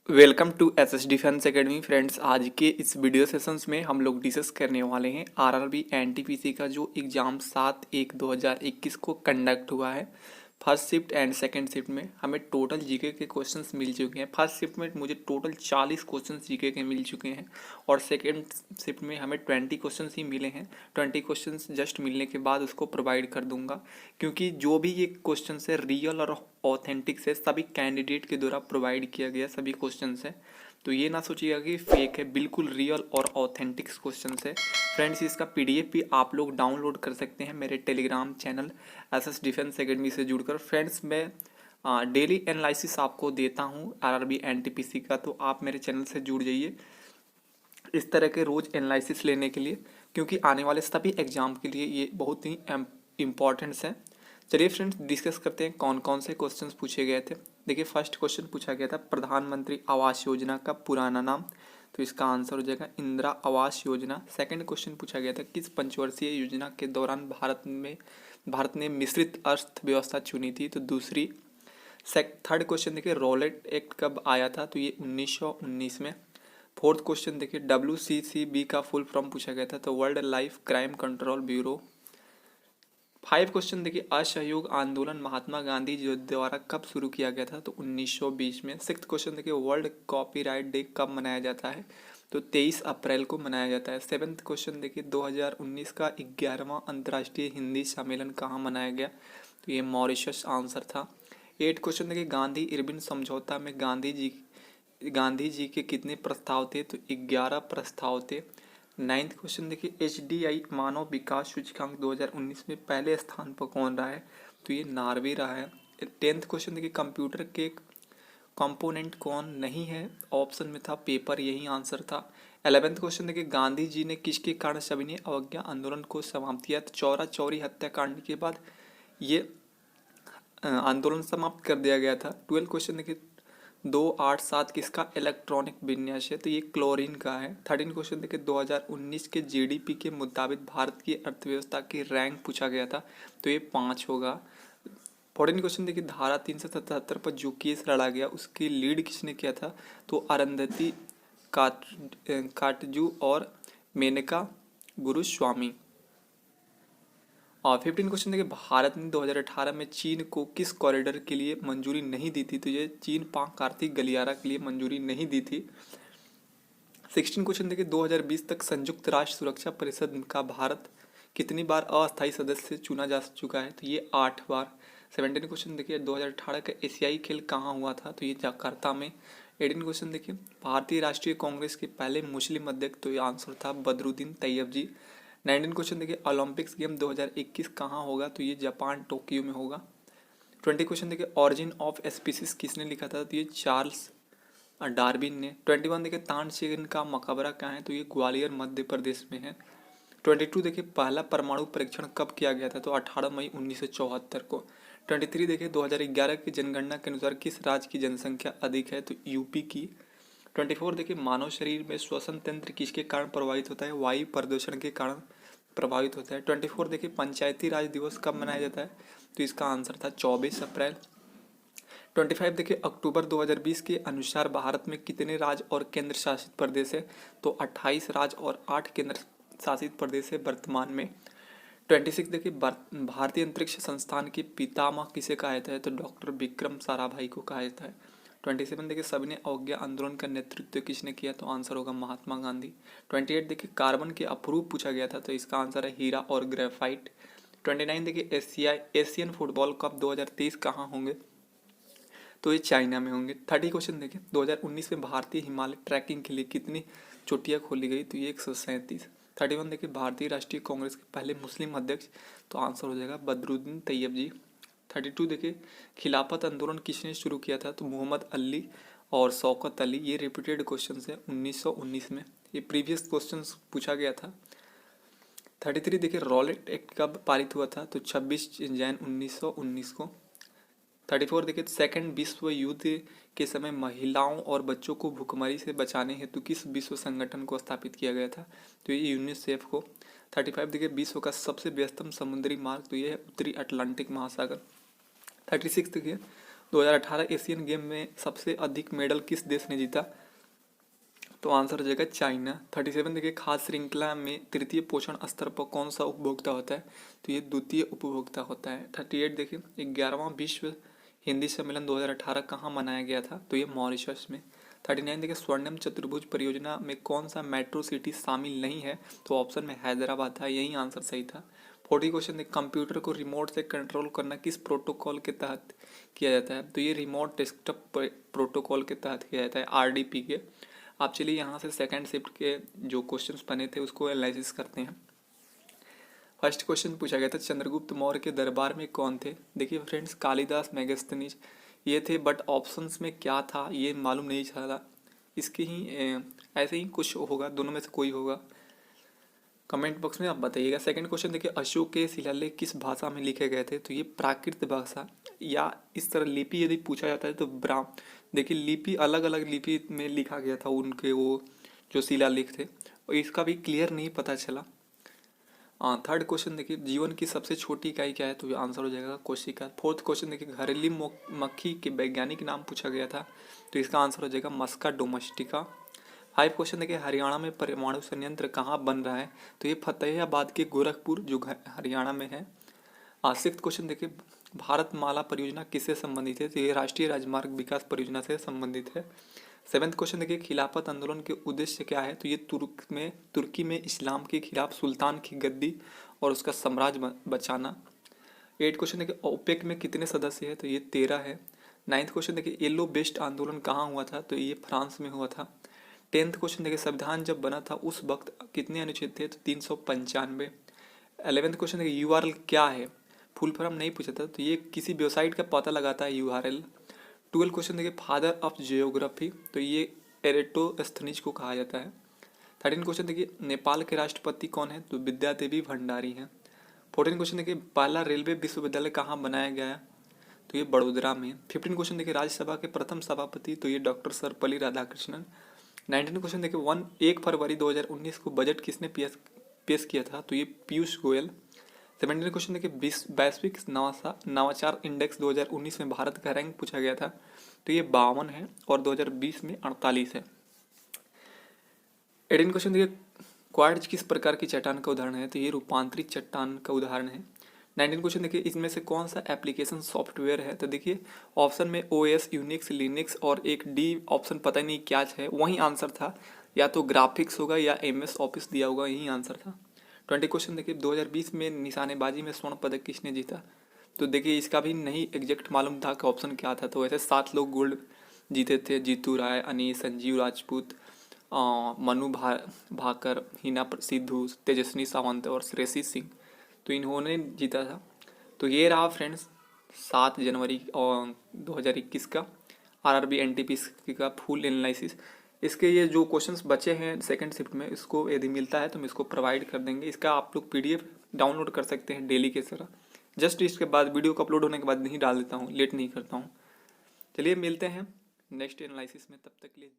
Welcome to SS defence academy friends. आज के इस वीडियो सेशंस में हम लोग डिस्कस करने वाले हैं आरआरबी एनटीपीसी का जो एग्ज़ाम 7/1/2021 को कंडक्ट हुआ है। First shift and second shift में हमें टोटल जीके के क्वेश्चंस मिल चुके हैं। फर्स्ट शिफ्ट में मुझे टोटल 40 क्वेश्चंस जीके के मिल चुके हैं और सेकंड शिफ्ट में हमें 20 क्वेश्चंस ही मिले हैं। 20 क्वेश्चंस जस्ट मिलने के बाद उसको प्रोवाइड कर दूंगा, क्योंकि जो भी ये क्वेश्चन है रियल और ऑथेंटिक से सभी कैंडिडेट के द्वारा प्रोवाइड किया गया सभी क्वेश्चन है। तो ये ना सोचिएगा कि फेक है, बिल्कुल रियल और ऑथेंटिक क्वेश्चन है फ्रेंड्स। इसका पीडीएफ भी आप लोग डाउनलोड कर सकते हैं मेरे Telegram channel SS defence academy से जुड़कर। फ्रेंड्स मैं डेली एनालिसिस आपको देता हूँ आरआरबी एनटीपीसी का, तो आप मेरे चैनल से जुड़ जाइए इस तरह के रोज़ एनालिसिस लेने के लिए, क्योंकि आने वाले सभी एग्जाम के लिए ये बहुत ही इम्पॉर्टेंट्स है। चलिए फ्रेंड्स डिस्कस करते हैं कौन कौन से क्वेश्चंस पूछे गए थे। देखिए फर्स्ट क्वेश्चन पूछा गया था प्रधानमंत्री आवास योजना का पुराना नाम, तो इसका आंसर हो जाएगा इंदिरा आवास योजना। सेकंड क्वेश्चन पूछा गया था किस पंचवर्षीय योजना के दौरान भारत ने मिश्रित अर्थव्यवस्था चुनी थी, तो दूसरी। थर्ड क्वेश्चन देखिए रॉलेट एक्ट कब आया था, तो ये 1919 में। फोर्थ क्वेश्चन देखिए WCCB का फुल फॉर्म पूछा गया था, तो world life crime control bureau. Five question देखिए असहयोग आंदोलन महात्मा गांधी जी द्वारा कब शुरू किया गया था, तो 1920 में। सिक्स क्वेश्चन देखिए वर्ल्ड कॉपीराइट डे कब मनाया जाता है, तो 23 अप्रैल को मनाया जाता है। सेवन्थ क्वेश्चन देखिए 2019 का 11वां अंतर्राष्ट्रीय हिंदी सम्मेलन कहाँ मनाया गया, तो ये मॉरिशस आंसर था। एट क्वेश्चन देखिए गांधी इरविन समझौता में गांधी जी के कितने प्रस्ताव थे, तो 11 प्रस्ताव थे। नाइन्थ क्वेश्चन देखिए HDI मानव विकास सूचकांक 2019 में पहले स्थान पर कौन रहा है, तो ये नॉर्वे रहा है। टेंथ क्वेश्चन देखिए कंप्यूटर के कंपोनेंट कौन नहीं है, ऑप्शन में था पेपर, यही आंसर था। 11th क्वेश्चन देखिए गांधी जी ने किसके कारण सविनय अवज्ञा आंदोलन को समाप्त किया, तो चौरा चौरी हत्याकांड के बाद ये आंदोलन समाप्त कर दिया गया था। 12th क्वेश्चन देखिए 287 किसका इलेक्ट्रॉनिक विन्यास है, तो ये क्लोरीन का है। 13 क्वेश्चन देखिए 2019 के जीडीपी के मुताबिक भारत की अर्थव्यवस्था की रैंक पूछा गया था, तो ये 5 होगा। 14 क्वेश्चन देखिए धारा 377 पर जो केस लड़ा गया उसकी लीड किसने किया था, तो अरुंधति काटजू और मेनका गुरुस्वामी। और 15 क्वेश्चन देखिए भारत ने 2018 में चीन को किस कॉरिडोर के लिए मंजूरी नहीं दी थी, तो ये चीन पाक आर्थिक गलियारा के लिए मंजूरी नहीं दी थी। 16 क्वेश्चन देखिए 2020 तक संयुक्त राष्ट्र सुरक्षा परिषद का भारत कितनी बार अस्थायी सदस्य चुना जा चुका है, तो ये 8 बार। 17 क्वेश्चन देखिए 2018 का एशियाई खेल कहाँ हुआ था, तो ये जकार्ता में। 18 क्वेश्चन देखिए भारतीय राष्ट्रीय कांग्रेस के पहले मुस्लिम अध्यक्ष, तो ये आंसर था बदरुद्दीन तैयब जी। 19 क्वेश्चन देखिए ओलंपिक्स गेम 2021 कहाँ होगा, तो ये जापान टोक्यो में होगा। 20 क्वेश्चन देखिए ऑरिजिन ऑफ स्पीसीज किसने लिखा था, तो ये चार्ल्स डार्विन ने। 21 देखिए तानसेन का मकबरा कहाँ है, तो ये ग्वालियर मध्य प्रदेश में है। 22 देखिए पहला परमाणु परीक्षण कब किया गया था, तो 18 मई 1974 को। 23 देखिए 2011 की जनगणना के अनुसार किस राज्य की जनसंख्या अधिक है, तो यूपी की। 24 देखिए मानव शरीर में श्वसन तंत्र किसके कारण प्रभावित होता है, वायु प्रदूषण के कारण प्रभावित होता है। 24 देखिए पंचायती राज दिवस कब मनाया जाता है, तो इसका आंसर था 24 अप्रैल। 25 देखिए अक्टूबर 2020 के अनुसार भारत में कितने राज्य और केंद्र शासित प्रदेश है, तो 28 राज्य और 8 केंद्र शासित प्रदेश है वर्तमान में। 26 देखिए भारतीय अंतरिक्ष संस्थान के पितामह किसे कहा जाता है, तो डॉक्टर विक्रम साराभाई को कहा जाता है। 27 देखिए सविनय अवज्ञा आंदोलन का नेतृत्व किसने किया, तो आंसर होगा महात्मा गांधी। 28 देखिए कार्बन के अप्रूव पूछा गया था, तो इसका आंसर है हीरा और ग्रेफाइट। 29 देखिए एशियन फुटबॉल कप 2023 कहाँ होंगे, तो ये चाइना में होंगे। 30 क्वेश्चन देखिए 2019 में भारतीय हिमालय ट्रैकिंग के लिए कितनी चोटियाँ खोली गई, तो ये 137। 31 देखिए भारतीय राष्ट्रीय कांग्रेस के पहले मुस्लिम अध्यक्ष, तो आंसर हो जाएगा बदरुद्दीन तैयब जी। 32 देखिए खिलाफत आंदोलन किसने शुरू किया था, तो मोहम्मद अली और शौकत अली। ये रिपीटेड क्वेश्चन है 1919 में, ये प्रीवियस क्वेश्चन पूछा गया था। 33 देखिए रॉलेट एक्ट कब पारित हुआ था, तो 26 जनवरी 1919 को। 34 देखिए सेकेंड विश्व युद्ध के समय महिलाओं और बच्चों को भुखमरी से बचाने हेतु किस विश्व संगठन को स्थापित किया गया था, तो ये यूनिसेफ को। 35 देखिए विश्व का सबसे व्यस्तम समुद्री मार्ग, तो ये है उत्तरी अटलांटिक महासागर। 36 देखिए 2018 एशियन गेम में सबसे अधिक मेडल किस देश ने जीता? तो आंसर हो जाएगा चाइना। 37 देखिए, खाद्य श्रृंखला में तृतीय पोषण स्तर पर कौन सा उपभोक्ता होता है? तो ये द्वितीय उपभोक्ता होता है। 38 देखिए, 11वां विश्व हिंदी सम्मेलन 2018 कहाँ मनाया गया था? तो ये मॉरिशस में। 39 देखिए, स्वर्णिम चतुर्भुज परियोजना में कौन सा मेट्रो सिटी शामिल नहीं है? तो ऑप्शन में हैदराबाद था, यही आंसर सही था। 40 क्वेश्चन देखिए, कंप्यूटर को रिमोट से कंट्रोल करना किस प्रोटोकॉल के तहत किया जाता है? तो ये रिमोट डेस्कटॉप प्रोटोकॉल के तहत किया जाता है, RDP के। आप चलिए यहाँ से सेकंड शिफ्ट के जो क्वेश्चंस बने थे उसको एनालिसिस करते हैं। फर्स्ट क्वेश्चन पूछा गया था, चंद्रगुप्त मौर्य के दरबार में कौन थे? देखिए फ्रेंड्स, कालिदास, मेगस्थनीज ये थे, बट ऑप्शंस में क्या था ये मालूम नहीं चला। इसके ही ऐसे ही कुछ होगा, दोनों में से कोई होगा। कमेंट बॉक्स में आप बताइएगा। सेकंड क्वेश्चन देखिए, अशोक के शिलालेख किस भाषा में लिखे गए थे? तो ये प्राकृत भाषा या इस तरह लिपि यदि पूछा जाता है तो देखिए लिपि अलग अलग लिपि में लिखा गया था उनके वो जो शिलालेख थे, और इसका भी क्लियर नहीं पता चला। थर्ड क्वेश्चन देखिए, जीवन की सबसे छोटी इकाई क्या है? तो आंसर हो जाएगा कोशिका। फोर्थ क्वेश्चन देखिए, घरेलू मक्खी के वैज्ञानिक नाम पूछा गया था, तो इसका आंसर हो जाएगा मस्का डोमेस्टिका। 5 क्वेश्चन देखिए, हरियाणा में परमाणु संयंत्र कहाँ बन रहा है? तो ये फतेहाबाद के गोरखपुर जो हरियाणा में है। 6th क्वेश्चन देखिए, भारतमाला परियोजना किससे संबंधित है? तो ये राष्ट्रीय राजमार्ग विकास परियोजना से संबंधित है। 7th क्वेश्चन देखिए, खिलाफत आंदोलन के उद्देश्य क्या है? तो ये तुर्की में इस्लाम के खिलाफ सुल्तान की गद्दी और उसका साम्राज्य बचाना। 8th क्वेश्चन देखिए, ओपेक में कितने सदस्य हैं? तो ये 13 है। 9th क्वेश्चन देखिए, येलो वेस्ट आंदोलन कहाँ हुआ था? तो ये फ्रांस में हुआ था। 10th क्वेश्चन देखिए, संविधान जब बना था उस वक्त कितने अनुच्छेद थे? तो 395। 11th क्वेश्चन देखिए, URL क्या है? फुल फॉर्म नहीं पूछा था, तो ये किसी वेबसाइट का पता लगाता है URL। 12 क्वेश्चन देखिए, फादर ऑफ जियोग्राफी, तो ये एरेटोस्थनीज को कहा जाता है। 13 क्वेश्चन देखिए, नेपाल के राष्ट्रपति कौन है? तो विद्या देवी भंडारी हैं। 14 क्वेश्चन देखिए, पहला रेलवे विश्वविद्यालय कहाँ बनाया गया है? तो ये बड़ोदरा में। 15 क्वेश्चन देखिए, राज्यसभा के प्रथम सभापति, तो ये डॉक्टर सर्वपल्ली राधाकृष्णन। 19 क्वेश्चन देखिए, 1 फरवरी 2019 को बजट किसने पेश किया था? तो ये पीयूष गोयल। 17 क्वेश्चन देखिए, वैश्विक नवाचार इंडेक्स 2019 में भारत का रैंक पूछा गया था, तो ये 52 है और 2020 में 48 है। 18 क्वेश्चन देखिए, क्वार्ट्ज किस प्रकार की चट्टान का उदाहरण है? तो ये रूपांतरित चट्टान का उदाहरण है। 19 क्वेश्चन देखिए, इसमें से कौन सा एप्लीकेशन सॉफ्टवेयर है? तो देखिए ऑप्शन में OS, यूनिक्स, लिनक्स और एक D ऑप्शन पता नहीं क्या है, वही आंसर था, या तो ग्राफिक्स होगा या MS ऑफिस दिया होगा, यही आंसर था। 20 क्वेश्चन देखिए, 2020 में निशानेबाजी में स्वर्ण पदक किसने जीता? तो देखिए इसका भी नहीं एग्जैक्ट मालूम था कि ऑप्शन क्या था, तो ऐसे 7 लोग गोल्ड जीते थे, जीतू राय, अनीश, संजीव राजपूत, मनु भाकर, हिना सिद्धू, तेजस्वी सावंत और श्रेयसी सिंह, तो इन्होंने जीता था। तो ये रहा फ्रेंड्स 7 जनवरी 2021 का RRB NTPC का फुल एनालिसिस। इसके ये जो क्वेश्चंस बचे हैं सेकंड शिफ्ट में, इसको यदि मिलता है तो हम इसको प्रोवाइड कर देंगे। इसका आप लोग PDF डाउनलोड कर सकते हैं डेली के तरह। जस्ट इसके बाद वीडियो को अपलोड होने के बाद नहीं डाल देता हूँ, लेट नहीं करता हूँ। चलिए मिलते हैं नेक्स्ट एनालिसिस में, तब तक के लिए